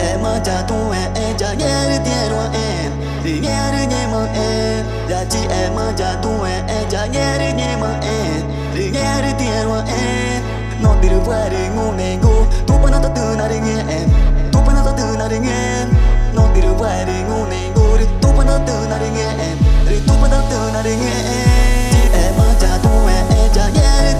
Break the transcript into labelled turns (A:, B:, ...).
A: em mà cha tu em cha nhớ đi tiền rồi em thì nhớ đi nhớ mà em là chị em mà cha tu em cha nhớ đi nhớ mà em thì nhớ đi tiền rồi em nó đi được về đi ngu này ngu tu bên nó từ nào đi nghe em tu bên nó từ nào đi nghe nó đi được về đi ngu này ngu đi tu bên nó từ nào đi nghe em đi tu bên nó từ nào đi nghe em chị em mà cha tu em cha nhớ đi